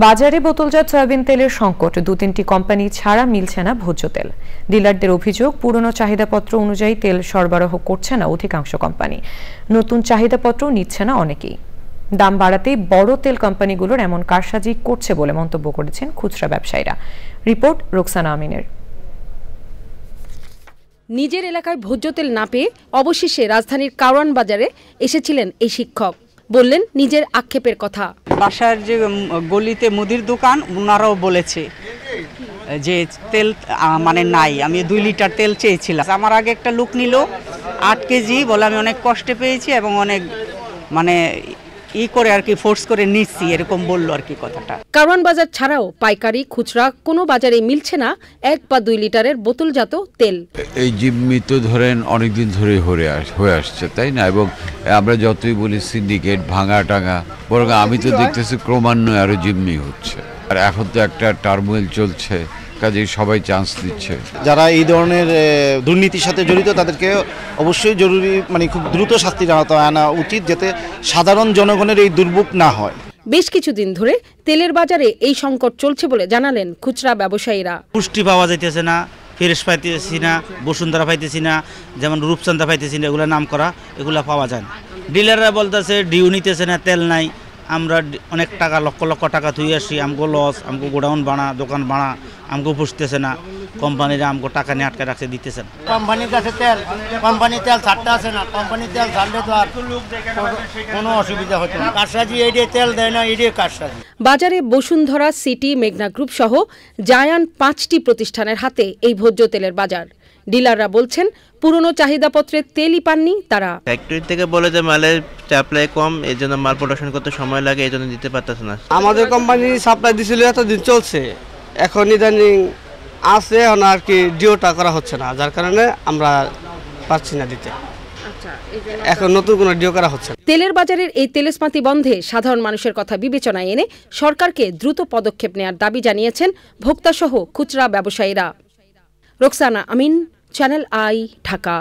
বাজারে বোতলজাত সয়াবিন তেলের সংকট, দু-তিনটি কোম্পানি ছাড়া মিলছে না ভোজ্য তেল। ডিলারদের অভিযোগ, পুরনো চাহিদাপত্র অনুযায়ী তেল সরবরাহ করছে না অধিকাংশ কোম্পানি, নতুন চাহিদাপত্র নিচ্ছে না অনেকেই। দাম বাড়াতেই বড় তেল কোম্পানিগুলোর এমন কারসাজি করছে বলে মন্তব্য করেছেন খুচরা ব্যবসায়ীরা। রিপোর্ট রোকসানা আমিনের। নিজের এলাকায় ভোজ্য তেল না পেয়ে অবশেষে রাজধানীর কারওয়ান বাজারে এসেছিলেন এই শিক্ষক। বললেন নিজের আক্ষেপের কথা। বাসার যে গলিতে মুদির দোকান, ওনারাও বলেছে যে তেল মানে নাই। আমি 2 লিটার তেল চেয়েছিলাম। আমার আগে একটা লোক নিল 8 কেজি, বলে আমি অনেক কষ্টে পেয়েছি এবং অনেক মানে করে আর কি ফোর্স করে নিচ্ছি, এরকম বললো আর কি কথাটা। কারওয়ান বাজার ছাড়াও পাইকারি খুচরা কোনো বাজারে মিলছে না 1 বা 2 লিটারের বোতলজাত তেল। এই জিম্মি তো ধরেন অনেকদিন ধরে হয়ে আসছে, তাই না? এবং আমরা যতই বলি সিন্ডিকেট ভাঙা টাঙা, বরং আমি তো দেখতেছি ক্রমান্বয়ে আরো জিম্মি হচ্ছে। আর এখন তো একটা টার্মোয়েল চলছে, কাজে সবাই চান্স দিচ্ছে। যারা এই ধরনের দুর্নীতির সাথে জড়িত তাদেরকে অবশ্যই জরুরি মানে খুব দ্রুত শাস্তি আনা উচিত, যাতে সাধারণ জনগণের এই দুর্ভোগ না হয়। বেশ কিছুদিন ধরে তেলের বাজারে এই সংকট চলছে বলে জানালেন খুচরা ব্যবসায়ীরা। পুষ্টি পাওয়া যাইতেছে না, ফ্রেশ পাইতেছি না, বসুন্ধরা পাইতেছি না, যেমন রূপচন্দা পাইতেছি না, এগুলো নাম করা, এগুলো পাওয়া যায় না। ডিলাররা বলতেছে ডিউ নিতেছে না, তেল নাই। আমরা অনেক টাকা লক্ষ লক্ষ টাকা ধুয়ে আসি, আমগো লস, আমগো গোডাউন বানা, দোকান বানা, আমগো পুষতেছে না। কোম্পানিরা আমগো টাকা নিয়ে আটকে রাখতে দিতেছেন। কোম্পানির কাছে তেল, কোম্পানির তেল ছাড়তে আসে না। কোম্পানির তেল ছাড়লে তো আর কোনো অসুবিধা হতো না। কারসাজি এই দিয়ে তেল দেয় না, এই দিয়ে কারসাজি। বাজারে বসুন্ধরা, সিটি, মেঘনা গ্রুপ সহ জায়ান্ট 5টি প্রতিষ্ঠানের হাতে এই ভোজ্য তেলের বাজার। ডিলাররা বলছেন পুরনো চাহিদাপত্রের তেলই পাননি তারা। ফ্যাক্টরি থেকে বলে যে মালের সাপ্লাই কম, এই জন্য মাল প্রোডাকশন করতে সময় লাগে, এই জন্য দিতে পারতেছে না। আমাদের কোম্পানি সাপ্লাই দিছিল, এতদিন চলছে, এখন ইদানিং আছে আর কি ডিওটা করা হচ্ছে না, যার কারণে আমরা পাচ্ছি না দিতে। এখন নতুন কোনো ডিও করা হচ্ছে। তেলের বাজারের এই তেলস্মাতি বন্ধে সাধারণ মানুষের কথা বিবেচনায় এনে সরকারকে দ্রুত পদক্ষেপ নেওয়ার দাবি জানিয়েছেন ভোক্তাসহ খুচরা ব্যবসায়ীরা। রোকসানা আমিন, চ্যানেল আই, ঢাকা।